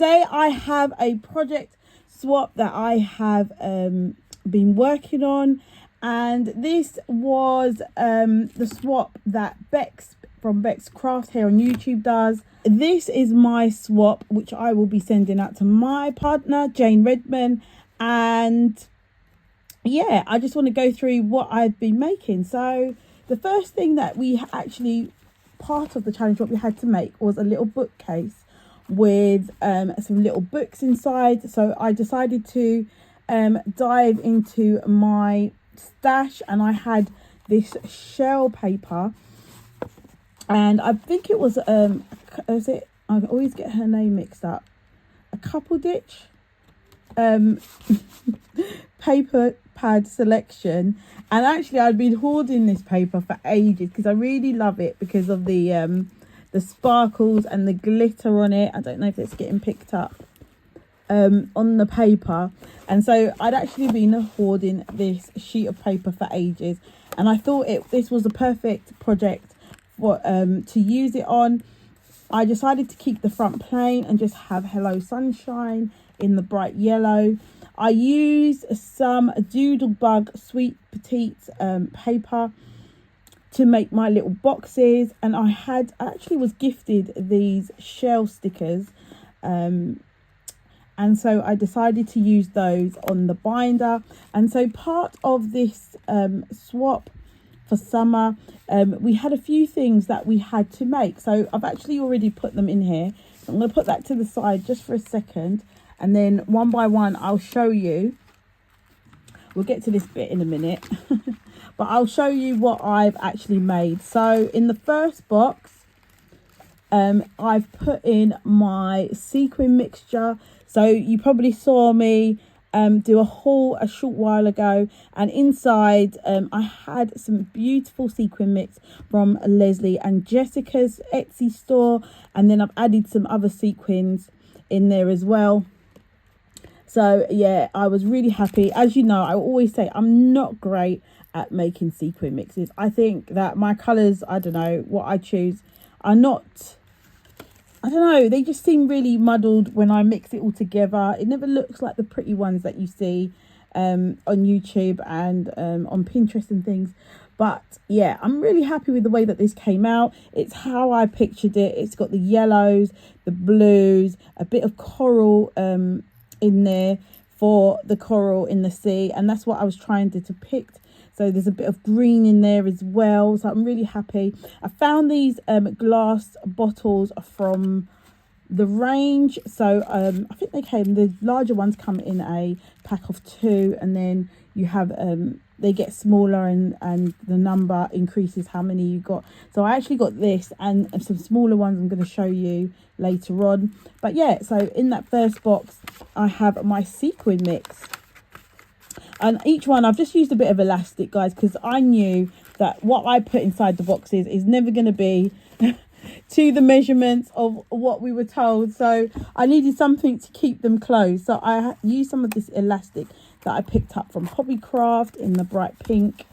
Today I have a project swap that I have been working on, and this was the swap that Bex from Bex Craft here on YouTube does. This is my swap, which I will be sending out to my partner Jane Hardman, and yeah, I just want to go through what I've been making. So the first thing that we actually, part of the challenge, what we had to make was a little bookcase with some little books inside. So I decided to dive into my stash, and I had this shell paper, and I think it was is it, I always get her name mixed up, a couple ditch paper pad selection. And actually I'd been hoarding this paper for ages because I really love it because of the sparkles and the glitter on it. I don't know if it's getting picked up on the paper. And so I'd actually been hoarding this sheet of paper for ages, and I thought this was a perfect project for to use it on. I decided to keep the front plain and just have Hello Sunshine in the bright yellow. I used some Doodlebug Sweet Petite paper to make my little boxes, and I actually was gifted these shell stickers, and so I decided to use those on the binder. And so part of this swap for summer, we had a few things that we had to make. So I've actually already put them in here. So I'm going to put that to the side just for a second, and then one by one I'll show you. We'll get to this bit in a minute. But I'll show you what I've actually made. So in the first box, I've put in my sequin mixture. So you probably saw me do a haul a short while ago, and inside I had some beautiful sequin mix from Leslie and Jessica's Etsy store, and then I've added some other sequins in there as well. So yeah, I was really happy. As you know, I always say I'm not great at making sequin mixes. I think that my colours, I don't know, what I choose are not, I don't know, they just seem really muddled when I mix it all together. It never looks like the pretty ones that you see on YouTube and on Pinterest and things. But yeah, I'm really happy with the way that this came out. It's how I pictured it. It's got the yellows, the blues, a bit of coral in there for the coral in the sea, and that's what I was trying to depict. So there's a bit of green in there as well, so I'm really happy. I found these glass bottles from the range. So I think the larger ones come in a pack of 2, and then you have they get smaller, and the number increases how many you got. So I actually got this and some smaller ones I'm going to show you later on. But yeah, so in that first box I have my sequin mix, and each one I've just used a bit of elastic, guys, because I knew that what I put inside the boxes is never going to be to the measurements of what we were told. So I needed something to keep them closed. So I used some of this elastic that I picked up from Hobbycraft in the bright pink.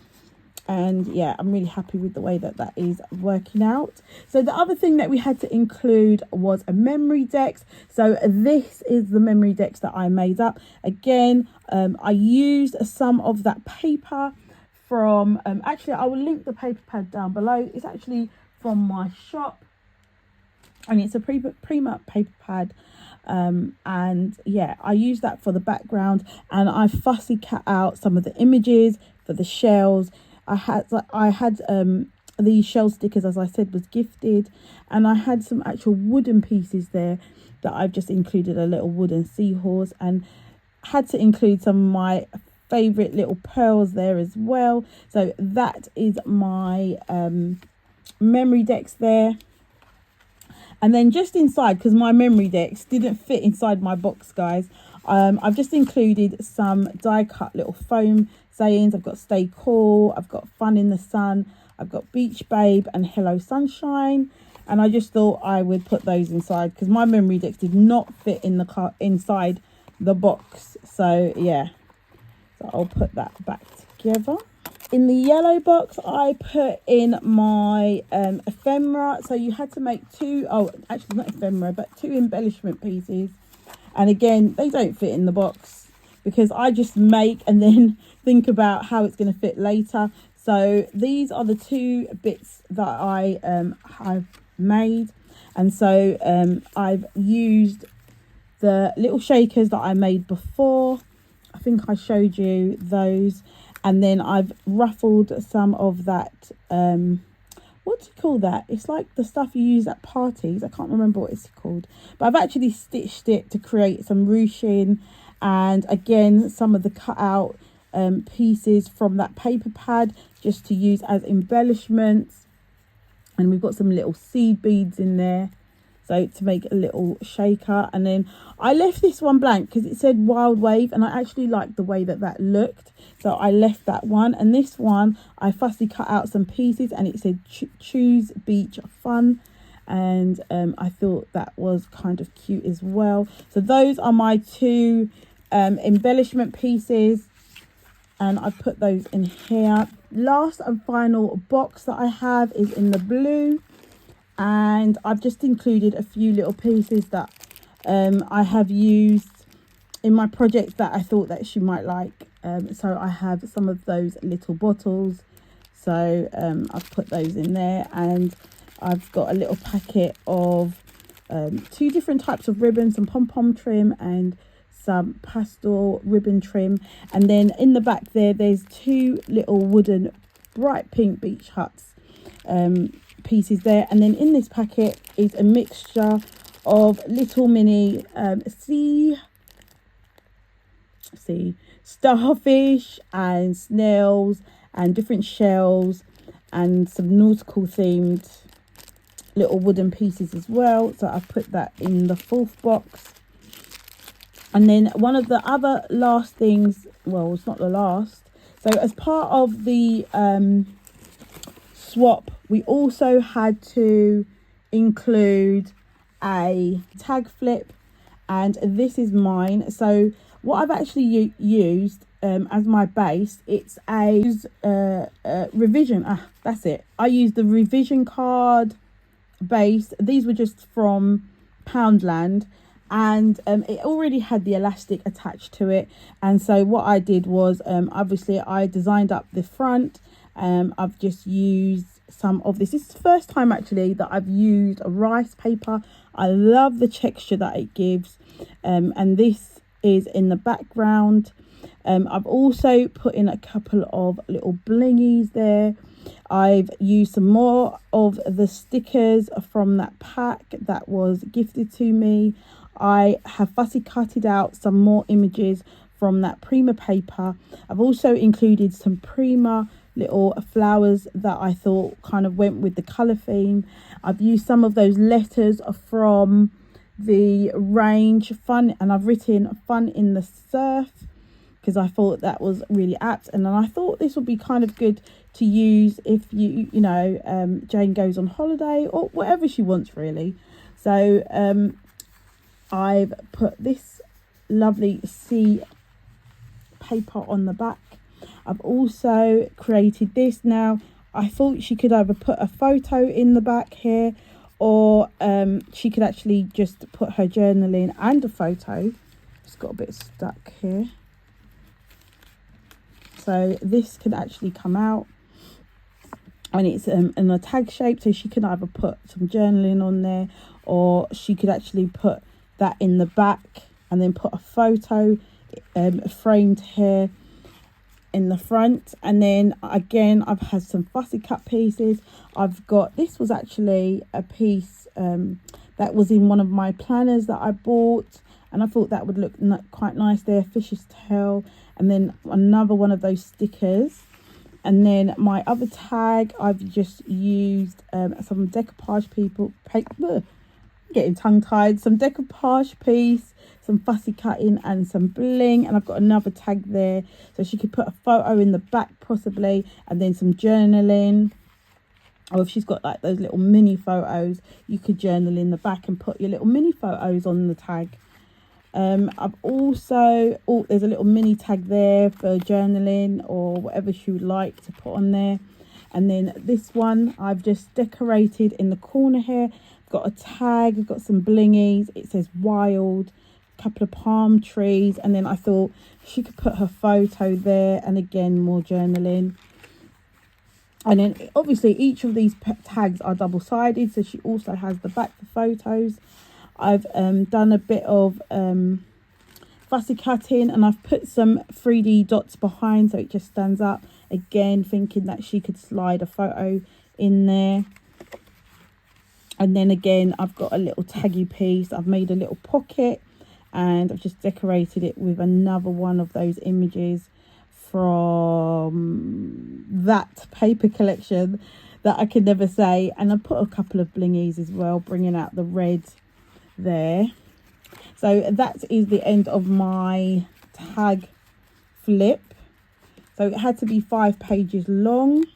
And yeah, I'm really happy with the way that is working out. So the other thing that we had to include was a memory dex. So this is the memory dex that I made up. Again, I used some of that paper from, actually I will link the paper pad down below. It's actually from my shop, and it's a Prima paper pad. And yeah, I used that for the background, and I fussy cut out some of the images for the shells. I had these shell stickers, as I said, was gifted, and I had some actual wooden pieces there that I've just included a little wooden seahorse, and had to include some of my favorite little pearls there as well. So that is my memory dex there. And then just inside, because my memory dex didn't fit inside my box, guys, I've just included some die cut little foam sayings. I've got Stay Cool, I've got Fun in the Sun, I've got Beach Babe and Hello Sunshine. And I just thought I would put those inside because my memory dex did not fit in the inside the box. So yeah, so I'll put that back together. In the yellow box, I put in my ephemera. So you had to make 2, oh, actually not ephemera, but 2 embellishment pieces. And again, they don't fit in the box because I just make and then think about how it's going to fit later. So these are the two bits that I have made. And so I've used the little shakers that I made before. I think I showed you those. And then I've ruffled some of that, what do you call that? It's like the stuff you use at parties. I can't remember what it's called. But I've actually stitched it to create some ruching. And again, some of the cut out pieces from that paper pad just to use as embellishments. And we've got some little seed beads in there, so to make a little shaker. And then I left this one blank because it said Wild Wave, and I actually liked the way that that looked, so I left that one. And this one I fussy cut out some pieces and it said Choose Beach Fun, and I thought that was kind of cute as well. So those are my two embellishment pieces, and I put those in here. Last and final box that I have is in the blue, and I've just included a few little pieces that I have used in my project that I thought that she might like. So I have some of those little bottles, so I've put those in there. And I've got a little packet of two different types of ribbon, some pom-pom trim and some pastel ribbon trim. And then in the back there's two little wooden bright pink beach huts pieces there. And then in this packet is a mixture of little mini sea starfish and snails and different shells and some nautical themed little wooden pieces as well. So I put that in the fourth box. And then one of the other last things, well, it's not the last, so as part of the swap, we also had to include a tag flip, and this is mine. So what I've actually used as my base, it's a revision, that's it. I used the revision card base. These were just from Poundland, and it already had the elastic attached to it. And so what I did was obviously I designed up the front. I've just used some of this. This is the first time actually that I've used a rice paper. I love the texture that it gives, and this is in the background. I've also put in a couple of little blingies there. I've used some more of the stickers from that pack that was gifted to me. I have fussy cutted out some more images from that Prima paper. I've also included some Prima little flowers that I thought kind of went with the colour theme. I've used some of those letters from the range Fun, and I've written Fun in the Surf because I thought that was really apt. And then I thought this would be kind of good to use if you know Jane goes on holiday or whatever she wants really. So I've put this lovely sea paper on the back. I've also created this. Now I thought she could either put a photo in the back here, or she could actually just put her journaling and a photo. It's got a bit stuck here, so this could actually come out, and it's in a tag shape, so she can either put some journaling on there, or she could actually put that in the back and then put a photo framed here in the front. And then again, I've had some fussy cut pieces. I've got, this was actually a piece that was in one of my planners that I bought, and I thought that would look quite nice there, fish's tail. And then another one of those stickers. And then my other tag, I've just used some decoupage paper, getting tongue tied, some decoupage piece, some fussy cutting and some bling. And I've got another tag there, so she could put a photo in the back possibly, and then some journaling. Or if she's got like those little mini photos, you could journal in the back and put your little mini photos on the tag. I've also, there's a little mini tag there for journaling or whatever she would like to put on there. And then this one I've just decorated in the corner here. Got a tag, got some blingies. It says Wild couple of palm trees, and then I thought she could put her photo there, and again more journaling. And then obviously each of these tags are double-sided, so she also has the back for photos. I've done a bit of fussy cutting, and I've put some 3D dots behind so it just stands up, again thinking that she could slide a photo in there. And then again I've got a little taggy piece. I've made a little pocket, and I've just decorated it with another one of those images from that paper collection that I can never say. And I put a couple of blingies as well, bringing out the red there. So that is the end of my tag flip. So it had to be 5 pages long.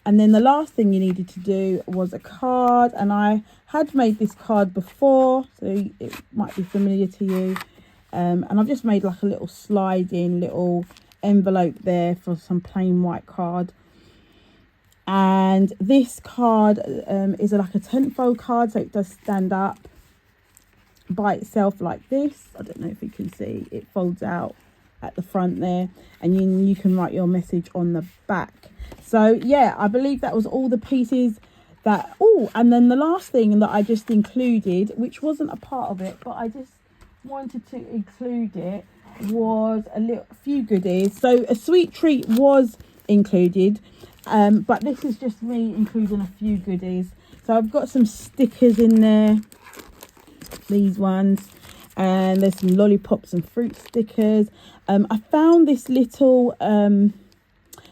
And then the last thing you needed to do was a card, and I had made this card before, so it might be familiar to you. And I've just made like a little sliding little envelope there for some plain white card. And this card is like a 10-fold card, so it does stand up by itself like this. I don't know if you can see, it folds out at the front there, and you can write your message on the back. So yeah, I believe that was all the pieces that, oh, and then the last thing that I just included, which wasn't a part of it, but I just wanted to include it, was a few goodies. So a sweet treat was included, but this is just me including a few goodies. So I've got some stickers in there, these ones, and there's some lollipops and fruit stickers. I found this little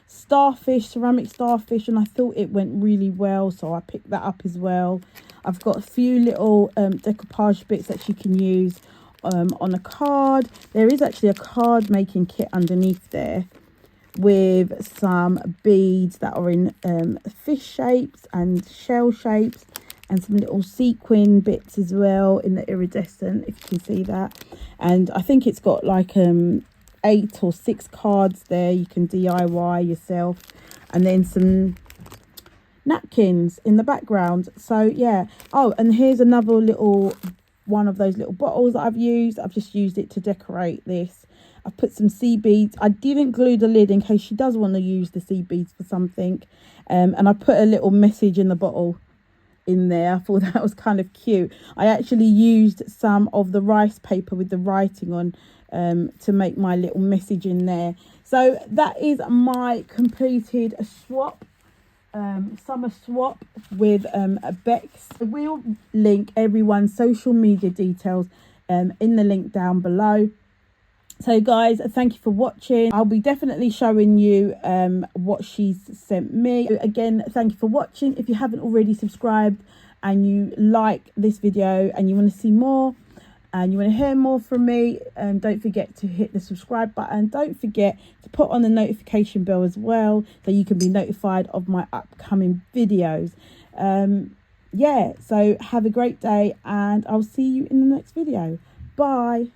starfish, ceramic starfish, and I thought it went really well, so I picked that up as well. I've got a few little decoupage bits that you can use on a card. There is actually a card making kit underneath there with some beads that are in fish shapes and shell shapes, and some little sequin bits as well in the iridescent, if you can see that. And I think it's got like 8 or 6 cards there you can DIY yourself, and then some napkins in the background. So yeah. Oh, and here's another little one of those little bottles that I've used. I've just used it to decorate this. I've put some sea beads. I didn't glue the lid in case she does want to use the sea beads for something, and I put a little message in the bottle in there. I thought that was kind of cute. I actually used some of the rice paper with the writing on to make my little message in there. So that is my completed swap, summer swap with Bex. We'll link everyone's social media details in the link down below. So guys, thank you for watching. I'll be definitely showing you what she's sent me. Again, thank you for watching. If you haven't already subscribed and you like this video and you want to see more and you want to hear more from me, don't forget to hit the subscribe button. Don't forget to put on the notification bell as well, so you can be notified of my upcoming videos. Yeah, so have a great day, and I'll see you in the next video. Bye.